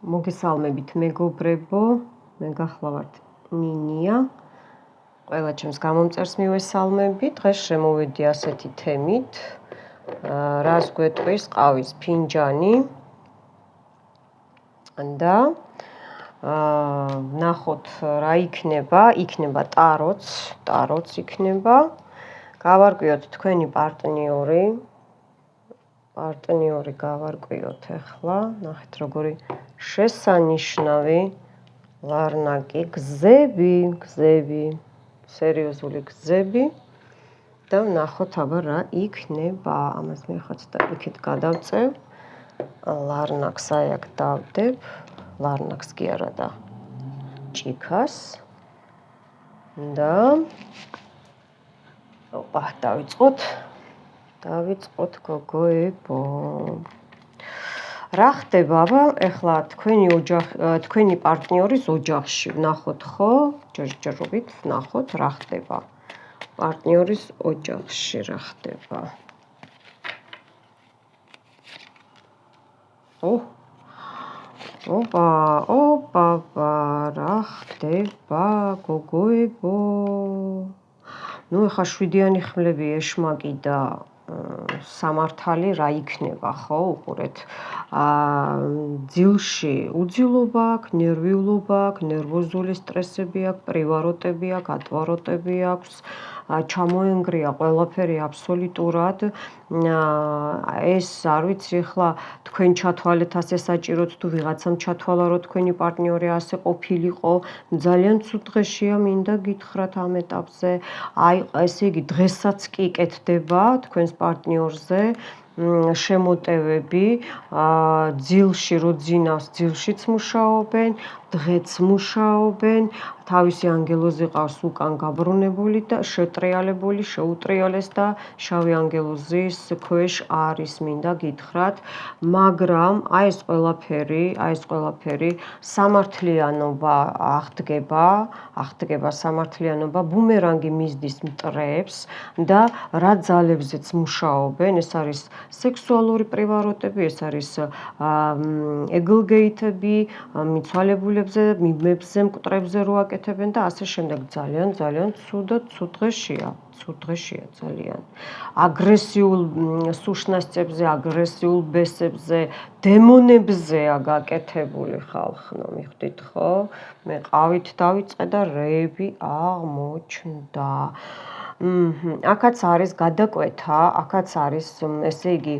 მოგესალმებით მეგობრებო, მე გახლავართ ნინია. ყველა ჩემს გამომწერს მივესალმები. დღეს შემოვედი ასეთი თემით, რას გვეტყვის ყავის ფინჯანი და ნახოთ რა იქნება ტაროც იქნება. გავარკვიოთ თქვენი პარტნიორი გავარკვიოთ ახლა, ნახეთ როგორი შესანიშნავი ლარნაკი გზები, სერიოზული გზები და ნახოთ აბა რა იქნება. ამას მე ხაც და იქით გადავწევ. ლარნაკს აი აქ დავდებ. ლარნაკს კი არა და ჭიქას. და დავიწყოთ გოგოებო. რა ხდება აბა ეხლა თქვენი პარტნიორის ოჯახში, ნახოთ ხო? ჯერჯერობით ნახოთ რა ხდება. პარტნიორის ოჯახში რა ხდება. ოპა, რა ხდება გოგოებო. ნუ ეხლა 7-იანი ხმლები ეშმაკი და სამართალი რა იქნება ხო? უყურეთ. ძილში უძილობა აქვს, ნერვიულობა აქვს, ნერვოზული სტრესები აქვს, პრივაროტები აქვს, ატვაროტები აქვს, ჩამოენგრია ყველაფერი აბსოლუტურად. ეს არ ვიცი ახლა თქვენ ჩათვალეთ ასე საჭიროთ თუ ვიღაცამ ჩათვალა რომ თქვენი პარტნიორი ასე ყოფილიყო, ძალიან ცუდ დღეშია მინდა გითხრათ ამ ეტაპზე. აი ესე იგი დღესაც კი კეთდება თქვენს პარტნიორზე შემოტევები, ძილში რო ძინავს, ძილშიც მუშაობენ, დღეც მუშაობენ, თავისი ანგელოზი ყავს უკან გაბრუნებული და შეტრიალებული, შეუტრიალეს და შავი ანგელოზის ქვეშ არის მინდა გითხრათ, მაგრამ აი ეს ყველაფერი სამართლიანობა ახდგება სამართლიანობა, ბუმერანგი მისდის მტრებს და რა ძალებზეც მუშაობენ, ეს არის სექსუალური პრივაროტები, ეს არის ეგლგეითები, მიცვალებულებზე, მიბებზე, მკვდრებზე რო აკეთებენ და ასე შემდეგ. ძალიან ცუდ დღეშია ძალიან. აგრესიულ სუშნასწებზე, აგრესიულ ბესებზე, დემონებზეა გაკეთებული ხალხო, მიხვდით ხო? მე ყავით დავიწყე და რეები აღმოჩნდა. აქაც არის გადაკვეთა, აქაც არის ესე იგი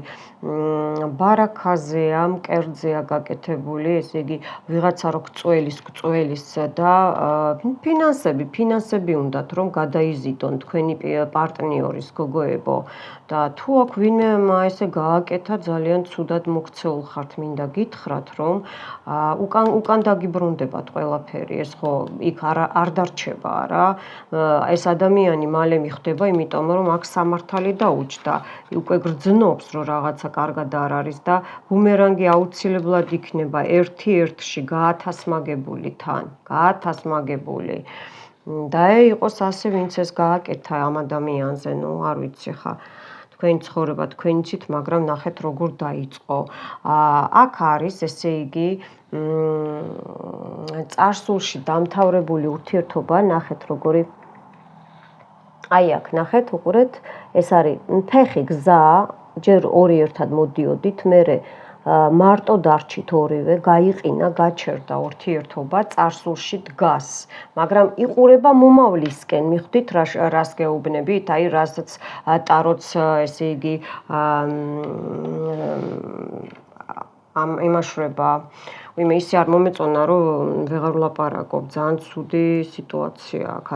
ბარაქაზეა, მკერდზეა გაკეთებული, ესე იგი ვიღაცა რო გწველის და ფინანსები უნდათ რომ გადაიზიდონ თქვენი პარტნიორის გოგოებო და თუ აქ ვინმე ესე გააკეთა ძალიან ცუდად მოქცეულ ხართ მინდა გითხრათ რომ უკან დაგიბრუნდებათ ყველაფერი, ეს ხო იქ არ დარჩება რა, ეს ადამიანი მალე ხდება, იმიტომ რომ აქ სამართალი დაუჯდა, უკვე გრძნობს რომ რაღაცა კარგად არ არის და ბუმერანგი აუცილებლად იქნება ერთი-ერთში გაათასმაგებული თან, და იყოს ასე ვინც ეს გააკეთა ამ ადამიანზე, ნუ არ ვიცი ხა თქვენი ცხოვრება თქვენიცით, მაგრამ ნახეთ როგორ დაიწყო. აქ არის ესე იგი წარსულში დამთავრებული ურთიერთობა, ნახეთ როგორი აი აქ ნახეთ, უყურეთ, ეს არის მთეხი გზა, ჯერ ორი ერთად მოდიოდით, მერე მარტო დარჩით ორივე, გაიყინა, გაჩერდა ურთიერთობა, წარსულში დგას, მაგრამ იყურება მომავლისკენ, მიხვდით რას გეუბნებით, აი რასაც ტაროც ესე იგი იმაშვრება. ვინმე ისე არ მომეწონა რომ ვეღარ ვლაპარაკობ, ძალიან ცუდი სიტუაცია აქ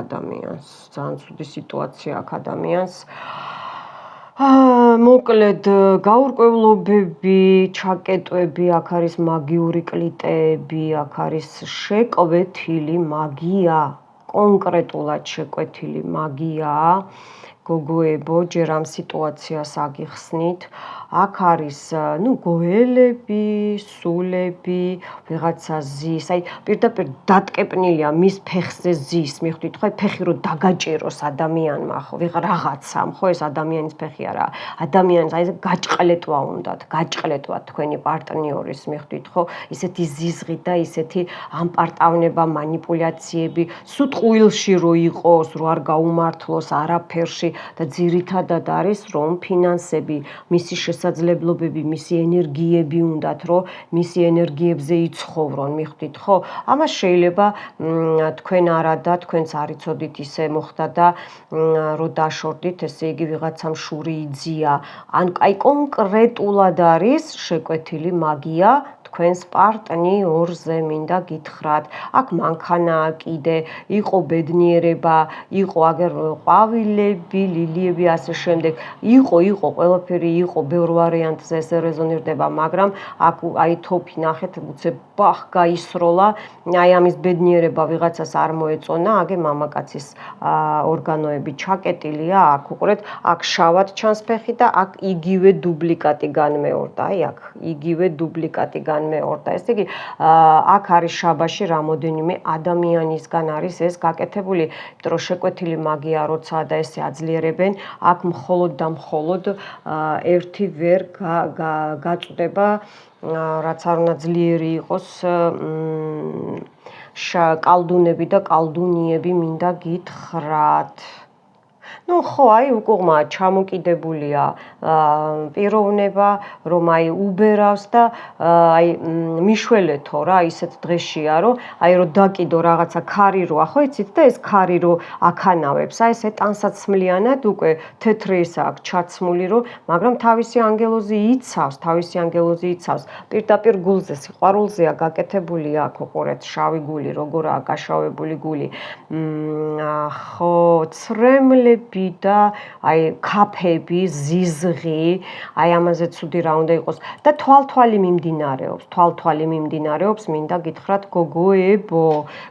ადამიანს. მოკლედ გაურკვევლობები, ჩაკეტვები, აქ არის მაგიური კლიტეები, აქ არის შეკვეთილი მაგია, კონკრეტულად შეკვეთილი მაგია. გოგოებო, ჯერ ამ სიტუაციას აგიხსნით. აქ არის გოელები, სულები, ვიღაცა ზის, აი პირდაპირ დატკეპნილია მის ფეხზე ზის, მიხვდით ხო, ფეხი რო დაგაჭიროს ადამიანმა, ხო, რაღაცამ, ხო, ეს ადამიანის ფეხი არა, ადამიანს აი ეს გაჭყლეტვა უნდათ, გაჭყლეტვა თქვენი პარტნიორის, მიხვდით ხო, ისეთი ზიზღი და ისეთი ამპარტავნება, манипуляციები, სულ ტყუილში რო იყოს, რო არ გაუმართლოს არაფერში და ძირითადად არის რომ ფინანსები, მისი შესაძლებლობები, მისი ენერგიები უნდათ, რომ მისი ენერგიებზე იცხოვრონ, მიხვდით ხო? ამას შეიძლება თქვენ არა და თქვენც არ იცოდით ისე მოხდა და რო დაშორდით, ესე იგი ვიღაცამ შური იძია, ან აი კონკრეტულად არის შეკვეთილი მაგია თქვენს პარტნიორზე მინდა გითხრათ. აქ მანქანაა კიდე, იყო ბედნიერება, იყო აგერ ყვავილები, ლილიები ასე შემდეგ. იყო ყველაფერი იყო ბევრ ვარიანტზე ეს რეზონირდება, მაგრამ აქ აი თოფი ნახეთ, უცებ ბახ გაისროლა, აი ამის ბედნიერება ვიღაცას არ მოეწონა, აგე მამაკაცის ორგანოები ჩაკეტილია, აქ უყურეთ, აქ შავად ჩანს ფეხი და აქ იგივე დუბლიკატი განმეორდა, აი აქ იგივე დუბლიკატი განმეორდა. ესე იგი, აქ არის შაბაში რამოდენიმე ადამიანისგან არის ეს გაკეთებული, იმიტომ რომ შეკვეთილი მაგია როცა და ესე აძლიერებენ, აქ მხოლოდ და მხოლოდ ერთი ვერ გაწვდება, რაც არ უნდა ძლიერი იყოს კალდუნები და კალდუნიები მინდა გითხრათ. ხო, აი უკუღმა ჩამოკიდებულია პიროვნება, რომ აი უბერავს და აი მიშველეთო რა, ისეთ დღეშია, რომ აი რო დაკიდო რაღაცა ქარი როა, ხო იცით და ეს ქარი რო აქანავებს, აი ესე ტანსაცმლიანად უკვე თეთრი ის აქვს ჩაცმული, რომ მაგრამ თავისი ანგელოზი იცავს, პირდაპირ გულზე, სიყვარულზეა გაკეთებული აქ უყურეთ, შავი გული, როგორაა გაშავებული გული. ხო, ცრემლები და აი ქაფები, ზიზღი, აი ამაზე ცუდი რა უნდა იყოს და თვალთვალი მიმდინარეობს, მინდა გითხრათ გოგოებო.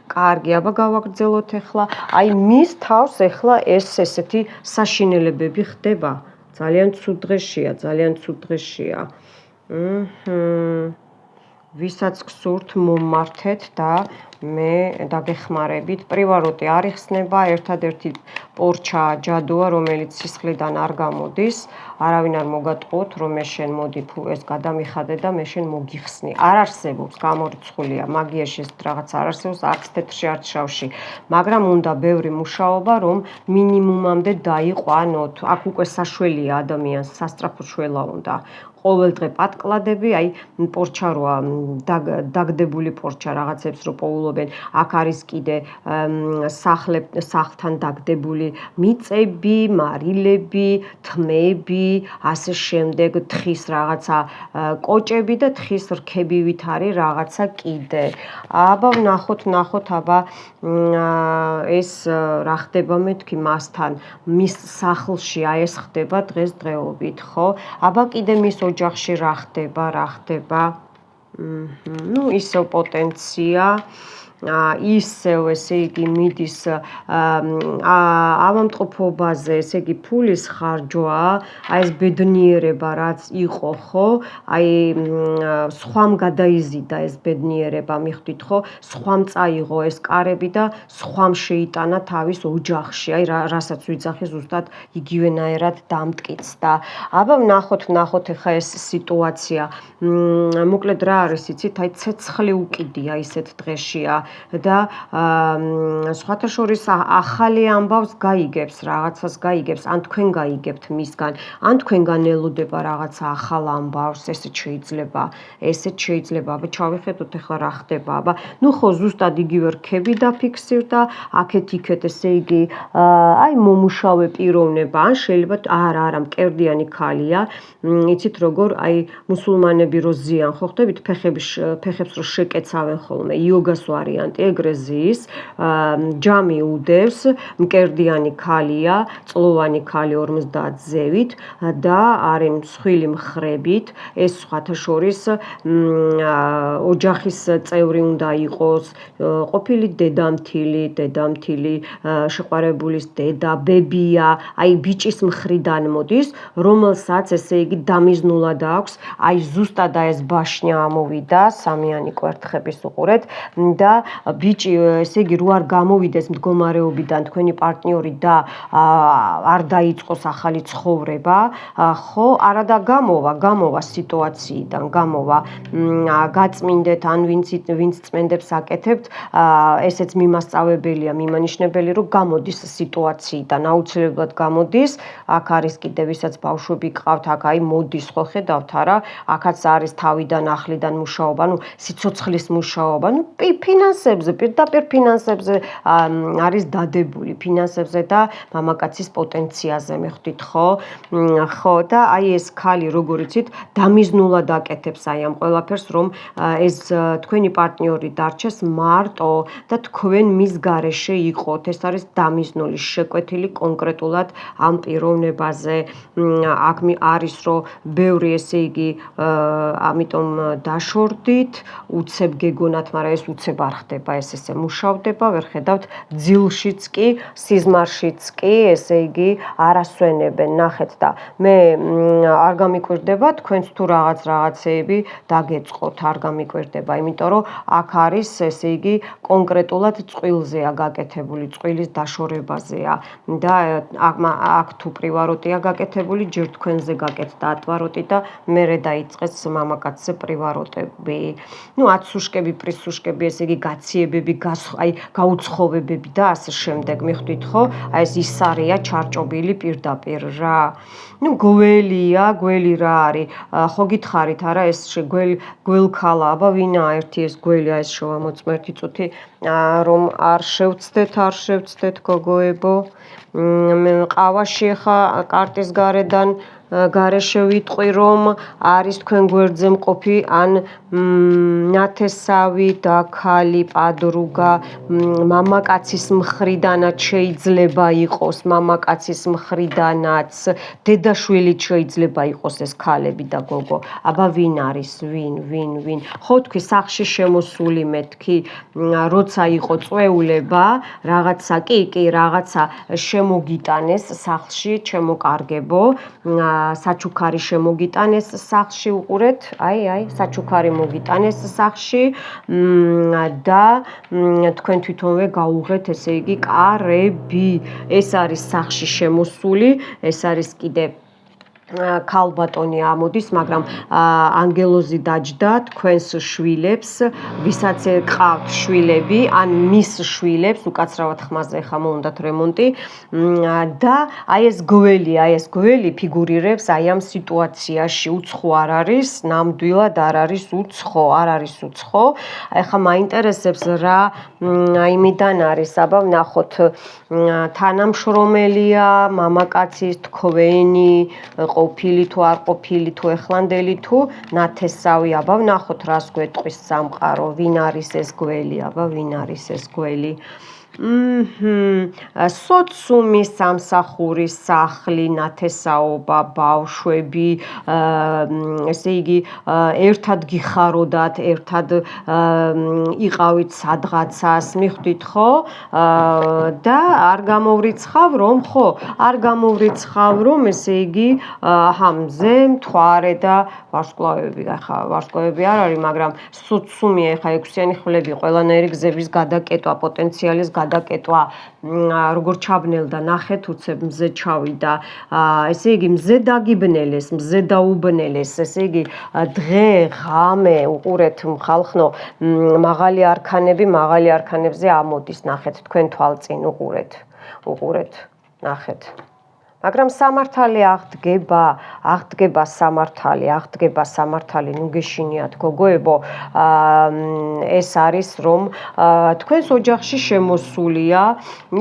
კარგი, აბა გავაგრძელოთ ახლა. აი მის თავს ახლა ესეთი საშინელებები ხდება. ძალიან ცუდ დღეშია. ვისაც გსურთ მომმართეთ და მე დაგეხმარებით. პრივაროტი არ იხსნება, ერთადერთი პორჩა ჯადოა, რომელიც სისხლიდან არ გამოდის. არავინ არ მოგატყუოთ, რომ მე შენ მოდი ეს გადამიხადე და მე შენ მოგიხსნი. არ არსებობს, გამორიცხულია, მაგიაში ეს რაღაც არ არსებობს, არც თეთრში, არც შავში. მაგრამ უნდა ბევრი მუშაობა, რომ მინიმუმამდე დაიყვანოთ. აქ უკვე საშველია ადამიანს, სასწრაფო შველა უნდა. ყოველდღე პატკლადები, აი პორჩა როა, დაგდებული პორჩა რაღაცებს რო პოულობენ, აქ არის კიდე სახლთან დაგდებული მიწები, მარილები, თმები, ასე შემდეგ, თხის რაღაცა კოჭები და თხის რქებივით არის რაღაცა კიდე. აბა ვნახოთ, აბა ეს რა ხდება მეთქი მასთან, მის სახლში, აი ეს ხდება დღესდღეობით, ხო? აბა კიდე მის ოჯახში რა ხდება? ისევ პოტენცია, ისევ ესე იგი მიდის ავადმყოფობაზე, ესე იგი ფულის ხარჯვა, აი ეს ბედნიერება რაც იყო, ხო? აი სხვამ გადაიზიდა ეს ბედნიერება, მიხვდით ხო? სხვამ წაიღო ეს კარები და სხვამ შეიტანა თავის ოჯახში, აი რასაც ვიძახი ზუსტად იგივენაერად დამტკიცდა. აბა ვნახოთ ახლა ეს სიტუაცია. მოკლედ რა არის, იცით, აი ცეცხლი უკიდია ისეთ დღეშია. და სხვათა შორის ახალი ამბავს გაიგებს, რაღაცას გაიგებს, ან თქვენ გაიგებთ მისგან, ან თქვენგან ელოდება რაღაცა ახალ ამბავს, ესეც შეიძლება. აბა ჩავიხედოთ ახლა რა ხდება. აბა ხო, ზუსტად იგივე რქები დაფიქსირდა, აქეთ-იქეთ ესე იგი აი მომუშავე პიროვნება, ან შეიძლება არა, მკერდიანი ქალია, იცით როგორ აი მუსულმანები რო ზიან, ხო ხდებით, ფეხებს რო შეკეცავენ ხოლმე, იოგას ვარიან ვარიანტი, ეგრე ზის, ჯამი უდევს, მკერდიანი ქალია, წლოვანი ქალი 50 ზევით და არის მსხვილი მხრებით, ეს სხვათა შორის ოჯახის წევრი უნდა იყოს, ყოფილი დედამთილი, შეყვარებულის დედა, ბებია, აი ბიჭის მხრიდან მოდის, რომელსაც ესე იგი დამიზნულად აქვს, აი ზუსტად ეს ბაშნა ამოვიდა, სამიანი კვერთხების უყურეთ და ბიჭი ესე იგი რო არ გამოვიდეს მდგომარეობიდან თქვენი პარტნიორი და არ დაიწყოს ახალი ცხოვრება, ხო, არადა გამოვა სიტუაციიდან, გამოვა გაწმინდეთ ან ვინც წმენდებს აკეთებთ, ესეც მიმასწავებელია, მიმანიშნებელი, რომ გამოდის სიტუაციიდან, აუცილებლად გამოდის, აქ არის კიდე ვისაც ბავშვები გყავთ, აქ აი მოდის, ხო ხედავთ არა, აქაც არის თავიდან ახლიდან მუშაობა, ну სიცოცხლის მუშაობა, ну ფინანსებზე, პირდაპირ ფინანსებზე არის დადებული, ფინანსებზე და მამაკაცის პოტენციაზე მეხვდით, ხო და აი ეს ქალი როგორიც იცით დამიზნულად აკეთებს აი ამ ყველაფერს, რომ ეს თქვენი პარტნიორი დარჩეს მარტო და თქვენ მის გარეშე იყოთ, ეს არის დამიზნული, შეკვეთილი კონკრეტულად ამ პიროვნებაზე, აქ არის რომ ბევრი ესე იგი ამიტომ დაშორდით, უცებ გეგონათ, მაგრამ ეს უცებ არ ხდება, ეს ესე მუშავდება, ვერ ხედავთ ძილშიც კი, სიზმარშიც კი, ესე იგი არასვენებენ, ნახეთ და მე არ გამიკვირდება თქვენც თუ რაღაცეები დაგეწყოთ, არ გამიკვირდება, იმიტომ რომ აქ არის ესე იგი კონკრეტულად წყვილზეა გაკეთებული, წყვილის დაშორებაზეა და აქ თუ პრივაროტია გაკეთებული, ჯერ თქვენზე გაკეთდა ატვაროტი და მერე დაიწყეს მამაკაცზე პრივაროტები. ну აცუშკები, პრისუშკები, ესე იგი გაციებები, აი გაუცხოვებები და ასე შემდეგ, მიხვდით ხო? აი ეს ისარია ჩარჭობილი პირდაპირ რა. ну გველი რა არის? ხო გითხარით არა ეს გველქალა, აბა ვინა ერთი ეს გველი, ეს შევამოწმერთი წუთი, რომ არ შევცდეთ გოგოებო. ყავაში ხა კარტის გარედან გარეშე ვიტყვი, რომ არის თქვენ გვერდზე მყოფი ან ნათესავი და ქალი პადრუგა, მამაკაცის მხრიდანაც შეიძლება იყოს, მამაკაცის მხრიდანაც, დედაშვილიც შეიძლება იყოს ეს ქალები და გოგო. აბა ვინ არის? ვინ? ხო თქვი სახლში შემოსული მეთქი, როცა იყო წვეულება, რაღაცა კი, რაღაცა შემოგიტანეს სახლში, ჩემო კარგებო, საჩუქარი შემოგიტანეს სახლში, უყურეთ, აი, საჩუქარი მოგიტანეს სახლში და თქვენ თვითონვე გაუღეთ, ესე იგი, კარები. ეს არის სახლში შემოსული, ეს არის კიდე ქალბატონი ამოდის, მაგრამ ანგელოზი დაჯდა თქვენს შვილებს, ვისაც ყავთ შვილები, ან მის შვილებს, უკაცრავად ხმაზე ხა მოუნდათ რემონტი და აი ეს გველი ფიგურირებს აი ამ სიტუაციაში, უცხო არ არის, ნამდვილად არ არის უცხო. აი ხა მაინტერესებს რა იმიდან არის, აბა ვნახოთ, თანამშრომელია, მამაკაცის, თქვენი, ყოფილი თუ არ ყოფილი თუ ეხლანდელი თუ ნათესავი, აბა ვნახოთ რას გვეტყვის სამყარო, ვინ არის ეს გველი. სოციუმის სამსახური, სახლი, ნათესაობა, ბავშვები, ესე იგი, ერთად გიხაროდათ, ერთად იყავით სადღაცას, მიხვდით ხო? და არ გამოვრიცხავ რომ, ესე იგი, მზე მთვარე და ვარსკვლავები, ახლა ვარსკვლავები არ არის, მაგრამ სოციუმია, ახლა 6-იანი ხვლები, ყველანაირი გზების გადაკეტვა, პოტენციალის გადაკეტვა, როგორ ჩაბნელდა, ნახეთ, უცებ მზე ჩავიდა, ესე იგი, მზე დაგიბნელეს, მზე დაუბნელეს, ესე იგი, დღე, ღამე, უყურეთ ხალხნო, მაღალი არქანებზე ამოდის, ნახეთ, თქვენ თვალწინ, უყურეთ, ნახეთ. მაგრამ სამართალი აღდგება სამართალი, ნუ გეშინიათ გოგოებო, ეს არის რომ თქვენს ოჯახში შემოსულია,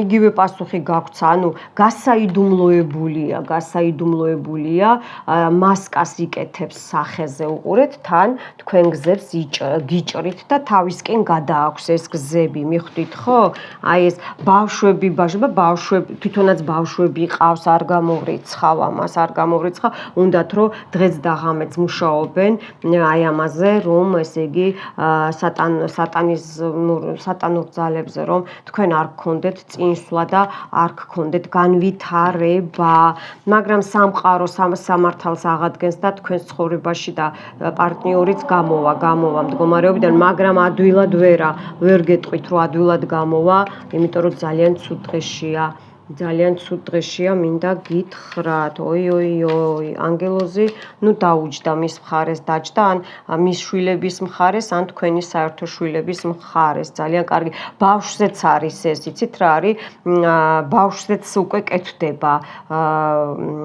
იგივე პასუხი გაქვთ, ანუ გასაიდუმლოებულია, მასკას იკეთებს სახეზე უყურეთ, თან თქვენ გზებს გიჭრით და თავისკენ გადააქვს ეს გზები, მიხვდით ხო? აი ეს ბავშვები, თვითონაც ბავშვები ყავს, არ გამოვრიცხავ ამას, უნდათ რომ დღეს და ღამეც მუშაობენ აი ამაზე, რომ ესე იგი სატანურ ძალებზე, რომ თქვენ არ გქონდეთ წინსვლა და არ გქონდეთ განვითარება, მაგრამ სამყარო სამართალს აღადგენს და თქვენს ცხოვრებაში და პარტნიორიც გამოვა მდგომარეობიდან, მაგრამ ადვილად ვერ გეტყვით, რომ ადვილად გამოვა, იმიტომ რომ ძალიან ცუდ დღეშია, მინდა გითხრათ. ოი, ანგელოზი, ნუ დაუჯდა მის მხარეს, დაჯდა ან მის შვილების მხარეს, ან თქვენი საერთო შვილების მხარეს. ძალიან კარგი. ბავშვზეც არის ეს, იცით რა არის? ბავშვზეც უკვე კეთდება,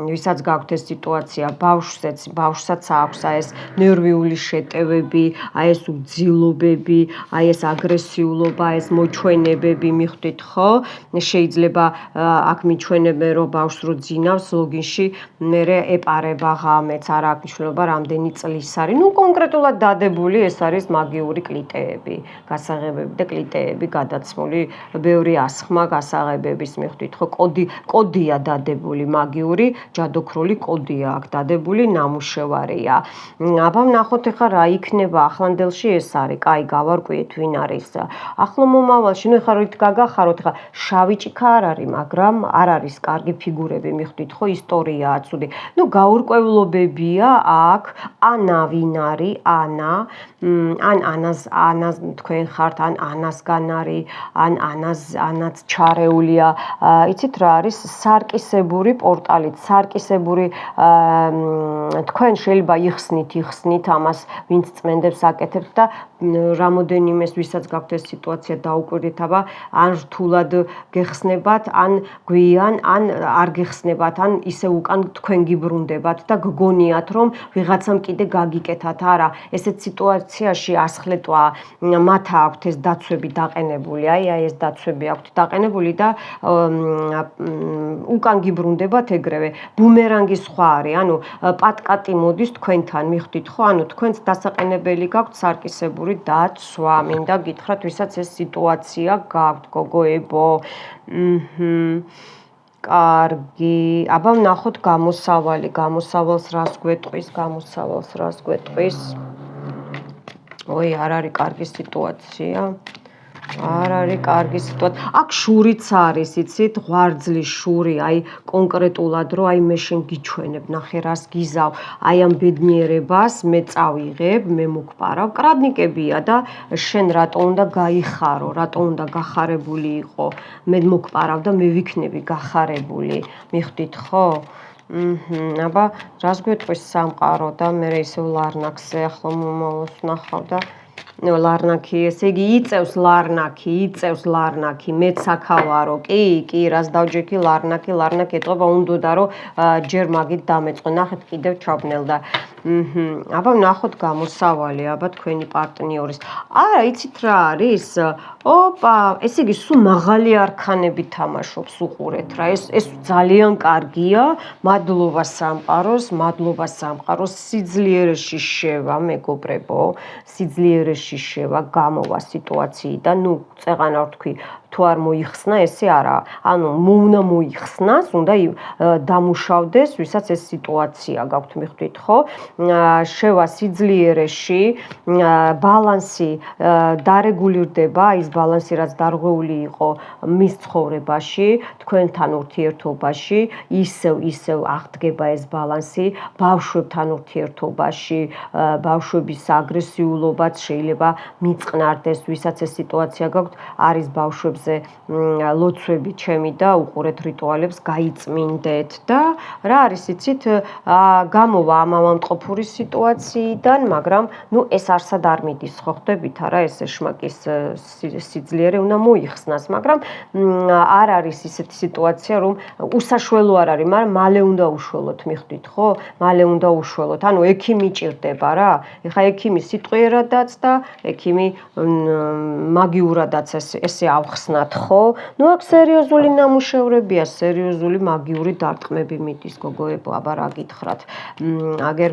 ვისაც გაქვთ ეს სიტუაცია, ბავშვსაც აქვს აი ეს ნერვიული შეტევები, აი ეს უძილობები, აი ეს აგრესიულობა, ეს მოჩვენებები, მიხვდით ხო? შეიძლება აქ მიჩვენებენ, რომ ბავშვს რო ძინავს ლოგინში, მერე ეპარება ღამეც, არ აქვს მნიშვნელობა რამდენი წლის არის. ნუ კონკრეტულად დადებული ეს არის მაგიური კლიტეები, გასაღებები და კლიტეები გადაცმული, ბევრი ასხმა გასაღებების, მიხვდით ხო? კოდია დადებული, მაგიური ჯადოქრული კოდია აქ დადებული, ნამუშევარია. აბა ვნახოთ ეხლა რა იქნება ახლანდელში, ეს არის. კაი, გავარკვიეთ ვინ არის. ახლო მომავალში, ნუ ეხლა რით გაგახაროთ, ეხლა შავი ჭიქა არ არის, მაგრამ არ არის კარგი ფიგურები, მიხვდით ხო? ისტორიაა ცუდი. ნუ გაურკვევლობებია აქ, ანა ვინ არის, ანა, ან ანას თქვენ ხართ, ან ანასგან არის, ან ანაც ჩარეულია. იცით რა არის? სარკისებური პორტალით, თქვენ შეიძლება იხსნით ამას, ვინც წმენდებს აკეთებთ და რამოდენიმეს ვისაც გაქვთ ეს სიტუაცია დაუკვირდით, აბა ან რთულად გეხსნებათ, ან გვიან, ან არ გეხსნებათ, ან ისე უკან თქვენ გიბრუნდებათ და გგონიათ, რომ ვიღაცამ კიდე გაგიკეთათ. არა, ესეთ სიტუაციაში ასხლეტვა მათ აქვთ ეს დაცვები დაყენებული, აი ეს დაცვები აქვთ დაყენებული და უკან გიბრუნდებათ ეგრევე. ბუმერანგის სხვა არის, ანუ პატკატი მოდის თქვენთან, მიხვდით ხო? ანუ თქვენც დასაყენებელი გაქვთ სარკისებური დაცვა. მინდა გითხრათ, ვისაც ეს სიტუაცია გაქვთ, გოგოებო. კარგი. აბა ვნახოთ გამოსავალს რას გვეტყვის. ოი, არ არის კარგი სიტუაცია. აქ შურიც არის, იცით, ღვარძლის შური, აი კონკრეტულად, რომ აი მე შენ გიჩვენებ, ნახე რას გიზავ, აი ამ ბედნიერებას მე წავიღებ, მე მოგპარავ, კრადნიკებია და შენ რატო უნდა გაიხარო, რატო უნდა გახარებული იყო, მე მოგპარავ და მე ვიქნები გახარებული, მიხვდით ხო? აბა რას გვეტყვის სამყარო და მე ისევ ლარნაკზე ახლო მომავალს ვნახავ და ლარნაკი, ესე იგი იწევს ლარნაკი, მეც აქავარო, კი, რას დავჯექი ლარნაკი ეტყობა, უნდოდა რომ ჯერ მაგით დამეწყო, ნახეთ კიდევ ჩაბნელდა. აბა ვნახოთ გამოსავალი, აბა თქვენი პარტნიორის. არა, იცით რა არის? ოპა, ესე იგი სულ მაღალი არქანები თამაშობს, უყურეთ რა, ეს ძალიან კარგია, მადლობა სამყაროს, სიძლიერეში შევა, მეგობრებო, გამოვა სიტუაციიდან, ნუ წეღანა ვთქვი, თუ არ მოიხსნა, ესე არა, ანუ უნდა მოიხსნას, უნდა დამუშავდეს, ვისაც ეს სიტუაცია გაქვთ, მიხვდით ხო? შევა სიძლიერეში, ბალანსი დარეგულირდება, ის ბალანსი, რაც დარღვეული იყო მის ცხოვრებაში, თქვენთან ურთიერთობაში, ისევ აღდგება ეს ბალანსი, ბავშვებთან ურთიერთობაში, ბავშვების აგრესიულობაც შეიძლება მიწყნარდეს, ვისაც ეს სიტუაცია გაქვთ, არის ბავშვებს მამაზე ლოცვები ჩემი და უყურეთ რიტუალებს, გაიწმინდეთ და რა არის იცით, გამოვა ამ ავადმყოფური სიტუაციიდან, მაგრამ ეს არსად არ მიდის, ხო ხდებით არა, ეს ეშმაკის სიძლიერე უნდა მოიხსნას, მაგრამ არ არის ისეთი სიტუაცია, რომ უსაშველო არ არის, მაგრამ მალე უნდა უშველოთ, მიხვდით, ხო? მალე უნდა უშველოთ. ანუ ექიმი ჭირდება რა. ეხლა ექიმი სიტყვიერადაც და ექიმი მაგიურადაც ესე ავხსნათ, ხო? აქ სერიოზული ნამუშევრებია, სერიოზული მაგიური დარტყმები მიდის, გოგოებო, აბა რა გითხრათ. აგერ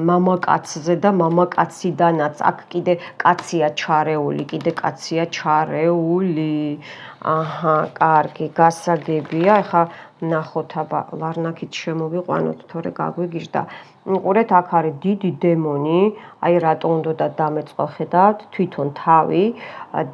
მამაკაცზე და მამაკაციდანაც აქ კიდე კაცია ჩარეული, კიდე კაცია ჩარეული. აჰა, კარგი, გასაგებია. ეხლა ნახოთ, აბა ლარნაკით შემოვიყვანოთ, თორე გაგვიგიჟდა. უყურეთ, აქ არის დიდი დემონი, აი რატო უნდა დამეწყო, ხედავთ, თვითონ თავი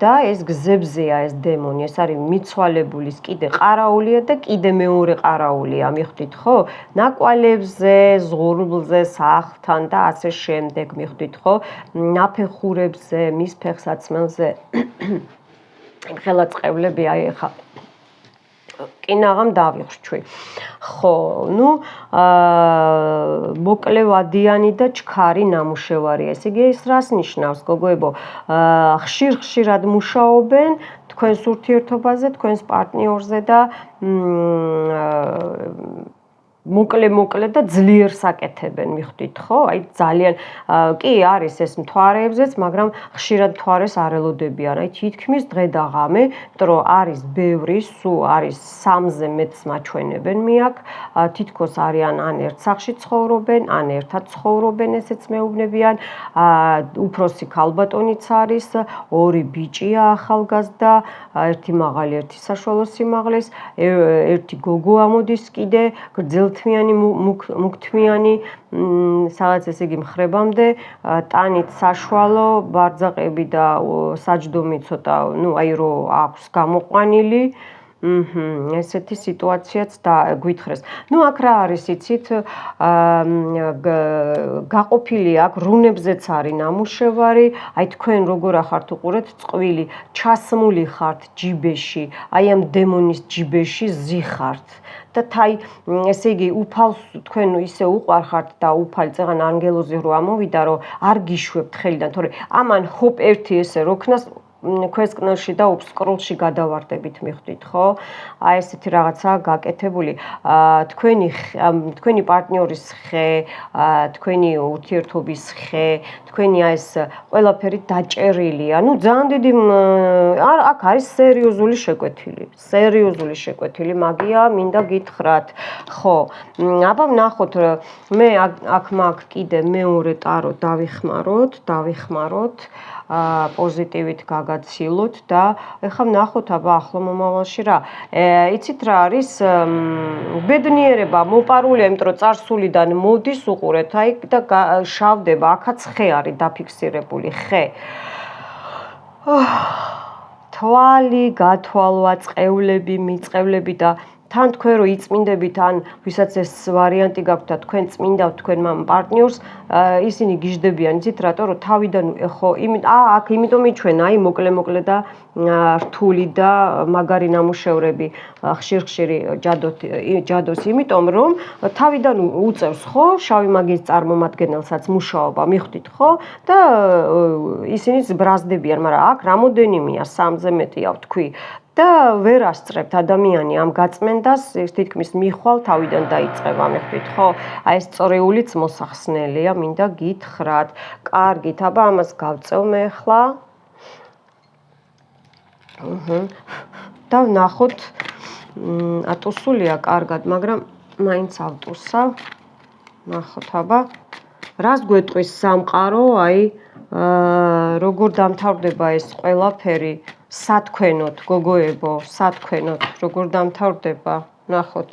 და ეს გზებზეა ეს დემონი, ეს არის მიცვალებულის კიდე ყარაულია და კიდე მეორე ყარაულია, მიხვდით, ხო? ნაკვალებზე, ზღურბლზე, სახლთან და ასე შემდეგ, მიხვდით, ხო? ნაფეხურებზე, მის ფეხსაცმელზე ხელაწყევლები, აი ეხლა კინაღამ დავიხრჩვი. ხო, მოკლევადიანი და ჩქარი ნამუშევარია. ესე იგი, ეს რას ნიშნავს, გოგოებო? ხშირ-ხშირად მუშაობენ თქვენს ურთიერთობაზე, თქვენს პარტნიორზე და მოკლე და ძლიერ საკეთებენ, მიხვდით, ხო? აი ძალიან კი არის ეს მთვარეებზეც, მაგრამ ხშირად მთვარეს არ ელოდებიან. აი თითქმის დღე და ღამე, იმიტომ რომ არის ბევრი, სულ არის 3-ზე მეტს მაჩვენებენ მე აქ, თითქოს არიან ან ერთ სახლში ცხოვრობენ, ან ერთად ცხოვრობენ, ესეც მეუბნებიან. უფროსი ქალბატონიც არის, 2 ბიჭია ახალგაზრდა, ერთი მაღალი, ერთი საშუალო სიმაღლის, ერთი გოგო ამოდის კიდე, გრძელთმიანი, მუქთმიანი, სადაც ესე იგი მხრებამდე, ტანით საშუალო, ბარძაყები და საჯდომი ცოტა, აი რო აქვს გამოყვანილი. ესეთი სიტუაციაც გვითხრეს. აქ რა არის იცით, გაყოფილი აქ რუნებზეც არის ნამუშევარი, აი თქვენ როგორ ახართ უყურეთ წყვილი, ჩასმული ხართ ჯიბეში, აი ამ დემონის ჯიბეში ზიხართ. და თაი, ესე იგი, უფალს თქვენ ისე უყვარხართ და უფალი წეღან ანგელოზი რო ამოვიდა, რომ არ გიშვებთ ხელიდან, თორე ამან ჰოპ ერთი ესე როქნას ქვესკნელში და უბსკრულში გადავარდებით, მიხვდით, ხო? აი ესეთი რაღაცაა გაკეთებული. თქვენი პარტნიორის ხე, თქვენი ურთიერთობის ხე, თქვენი ეს ყველაფერი დაჭერილია. ძალიან დიდი აქ არის სერიოზული შეკვეთილი მაგია, მინდა გითხრათ. ხო, აბა ვნახოთ, მე აქ მაქვს კიდე მეორე ტარო დავიხმაროთ. პოზიტივით გაგაცილოთ და ეხლა ვნახოთ აბა ახლო მომავალში რა. იცით რა არის? ბედნიერება მოპარულია, იმიტომ რომ წარსულიდან მოდის უყურეთ, აი და შავდება, აქაც ხე არის დაფიქსირებული, ხე. თვალი, გათვალვა, წყევლები, მიწევლები და თან თქვენ რო იწმინდებით, ან ვისაც ეს ვარიანტი გაქვთ და თქვენ წმინდავთ თქვენ პარტნიორს, ისინი გიждდებიან, იცით რატო, რომ თავიდან ხო, აქ იმიტომ მიჩვენა, აი მოკლე და რთული და მაგარი ნამუშევრები, ხშირ-ხშირი ჯადოს, იმიტომ რომ თავიდან უწევს, ხო, შავი მაგიის წარმომადგენელსაც მუშაობა, მიხვდით, ხო? და ისინი ბრაზდებიან, მაგრამ აქ რამოდენიმეა, 3-ზე მეტია ვთქვი. და ვერ ასწრებთ ადამიანი ამ გაწმენდას, თითქმის მიხვალ თავიდან დაიწყება, მიხვდით, ხო? აი ეს წრეულიც მოსახსნელია, მინდა გითხრათ. კარგით, აბა ამას გავწევ მე ახლა. და ვნახოთ, ატუსულია კარგად, მაგრამ მაინც ავტუსავ. ნახოთ, აბა. რას გვეტყვის სამყარო, აი, როგორ დამთავრდება ეს ყველაფერი? სათქვენოთ, გოგოებო, სათქვენოთ, როგორ დამთავრდება, ნახოთ.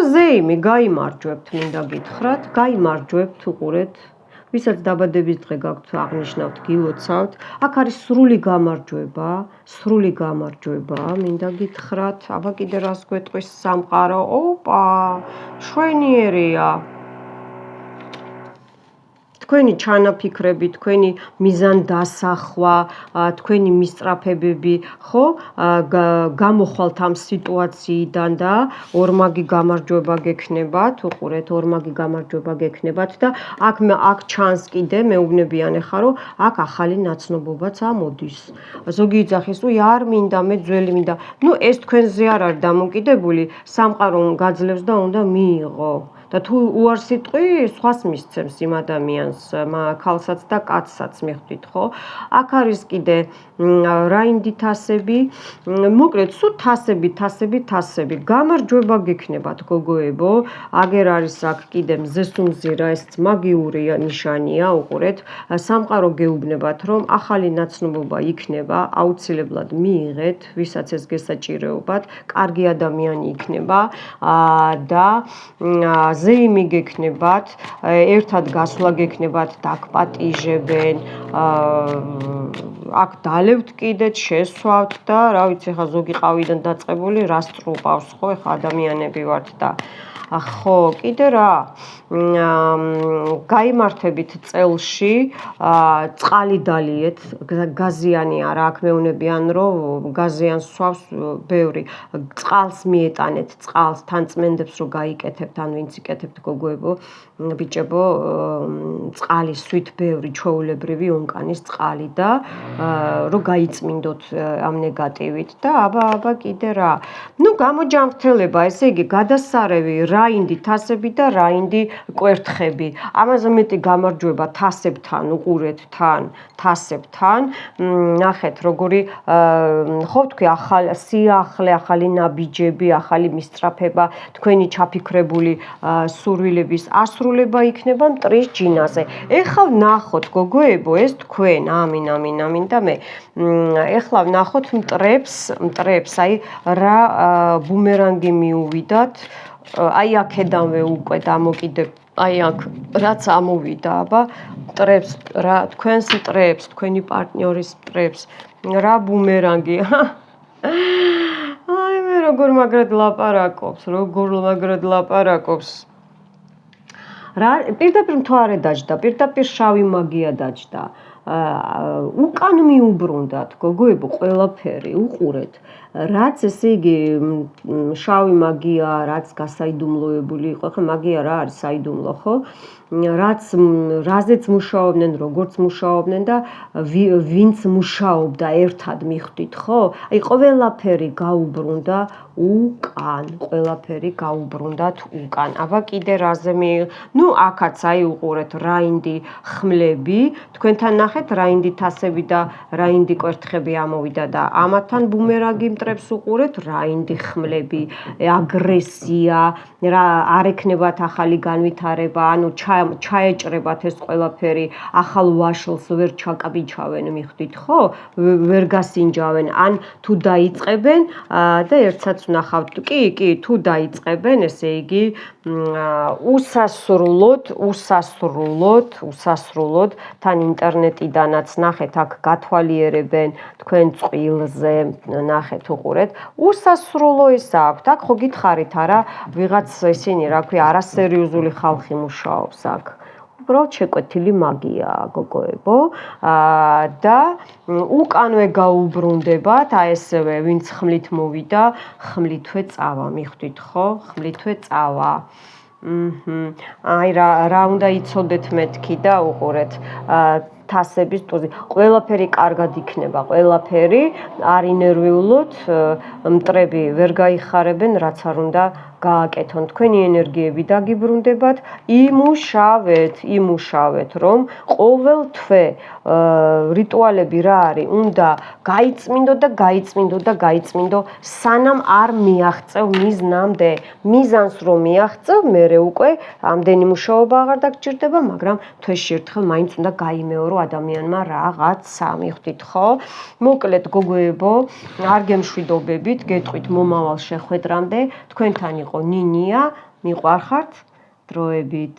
ზეიმი, გაიმარჯვებთ, მინდა გითხრათ, გაიმარჯვებთ, უყურეთ. ვისაც დაბადების დღე გაქვთ, აღნიშნავთ, გილოცავთ. აქ არის სრული გამარჯვება, მინდა გითხრათ. აბა კიდე რას გვეტყვის სამყარო? ოპა, შვენიერია. თქვენი ჩანაფიქრები, თქვენი მიზანდასახვა, თქვენი მისწრაფებები, ხო, გამოხვალთ ამ სიტუაციიდან და ორმაგი გამარჯვება გექნებათ, უყურეთ, ორმაგი გამარჯვება გექნებათ და აქ ჩანს კიდე მეუბნებიან ახლა, რომ აქ ახალი ნაცნობობაც ამოდის. ზოგი იძახის, არ მინდა, მე ძველი მინდა. ეს თქვენზე არ არის დამოკიდებული, სამყარო გაძლევს და უნდა მიიღო. და თუ უარს იტყვი, სხვას მისცემს იმ ადამიანს, ქალსაც და კაცსაც მიხვდით, ხო? აქ არის კიდე რაინდი თასები, მოკლედ, სულ თასები. გამარჯვება გექნებათ, გოგოებო. აგერ არის აქ კიდე მზესუმზირა, ესეც მაგიური ნიშანია, უყურეთ. სამყარო გეუბნებათ, რომ ახალი ნაცნობობა იქნება, აუცილებლად მიიღეთ, ვისაც ეს გესაჭირეობათ, კარგი ადამიანი იქნება და ზეიმი გექნებათ, ერთად გასვლა გექნებათ, დაგპატიჟებენ, აქ დალევთ კიდეც, შესვავთ და რა ვიცი, ხა ზოგი ყავიდან დაწყებული რას წრუპავს, ხო, ეხა ადამიანები ვართ და ხო, კიდე რა, გაიმართებით წელში, წყალი დალიეთ, გაზიანი არა, აქ მეუბნებიან, რომ გაზიანს სვავს ბევრი, წყალს მიეტანეთ, წყალს, თან წმენდებს რომ გაიკეთებთ, ან ვინც იკეთებთ, გოგოებო, ბიჭებო, წყალი სვით ბევრი, ჩვეულებრივი ონკანის წყალი და რომ გაიწმინდოთ ამ ნეგატივით და აბა კიდე რა. გამოჯანმრთელება, ესე იგი, გადასარევი, რაინდი თასები და რაინდი კვერთხები. ამაზე მეტი გამარჯვება თასებთან, უყურეთ თან, თასებთან. ნახეთ, როგორი ხო თქვი, სიახლე, ახალი ნაბიჯები, ახალი მისწრაფება, თქვენი ჩაფიქრებული სურვილების ასრულება იქნება მტრის ჯინაზე. ეხლა ვნახოთ, გოგოებო, ეს თქვენ, ამინ და მე. ეხლა ვნახოთ მტრებს, აი რა ბუმერანგი მიუვიდათ, აი აქედანვე უკვე დამოკიდებ, აი აქ რაც ამოვიდა, აბა მტრებს, რა თქვენს მტრებს, თქვენი პარტნიორის მტრებს, რა ბუმერანგი. აი მე როგორ მაგრად ლაპარაკობს. პირდაპირ მთვარე დაჯდა, პირდაპირ შავი მაგია დაჯდა. უკან მიუბრუნდათ, გოგოებო, ყველაფერი, უყურეთ. რაც ესე იგი შავი მაგია, რაც გასაიდუმლოებული იყო, ხო მაგია რა არის საიდუმლო, ხო? რაზეც მუშაობდნენ, როგორც მუშაობდნენ და ვინც მუშაობდა ერთად მიხვდით, ხო? აი ყველაფერი გაუბრუნდა უკან, აბა კიდე რაზე აქაც აი უყურეთ რაინდი ხმლები, თქვენთან ნახეთ რაინდი თასები და რაინდი კვერთხები ამოვიდა და ამათთან ბუმერანგი მტრებს უყურეთ რაინდი ხმლები, აგრესია, რა არ ექნებათ ახალი განვითარება, ანუ ჩაეჭრებათ ეს ყველაფერი, ახალ ვაშლს ვერ ჩაკაბიჩავენ, მიხვდით, ხო? ვერ გასინჯავენ, ან თუ დაიწყებენ და ერთსაც ვნახავთ, კი, თუ დაიწყებენ, ესე იგი უსასრულოდ, თან ინტერნეტიდანაც ნახეთ, აქ გათვალიერებენ თქვენ წყვილზე, ნახეთ, უყურეთ, უსასრულო ესა აქვთ, აქ ხო გითხარით არა, ვიღაც ისინი, რა ქვია, არასერიოზული ხალხი მუშაობს აქ. უბრალოდ შეკვეთილი მაგიაა, გოგოებო, და უკანვე გაუბრუნდებათ, აი ესევე, ვინც ხმლით მოვიდა, ხმლითვე წავა, მიხვდით, ხო? ხმლითვე წავა. აი რა უნდა იცოდეთ მეთქი და უყურეთ, თასების ტუზი, ყველაფერი კარგად იქნება, ყველაფერი, არ ინერვიულოთ, მტრები ვერ გაიხარებენ, რაც არ უნდა გააკეთონ, თქვენი ენერგიები დაგიბრუნდებათ, იმუშავეთ, რომ ყოველ თვე რიტუალები რა არის, უნდა გაიწმინდო, სანამ არ მიაღწევ მიზნამდე, მიზანს რომ მიაღწევ, მერე უკვე ამდენი მუშაობა აღარ დაგჭირდება, მაგრამ თვეში ერთხელ მაინც უნდა გაიმეორო ადამიანმა რაღაცა, მიხვდით, ხო? მოკლედ, გოგოებო, არ გემშვიდობებით, გეტყვით მომავალ შეხვედრამდე, თქვენთან იყო ნინია, მიყვარხართ დროებით.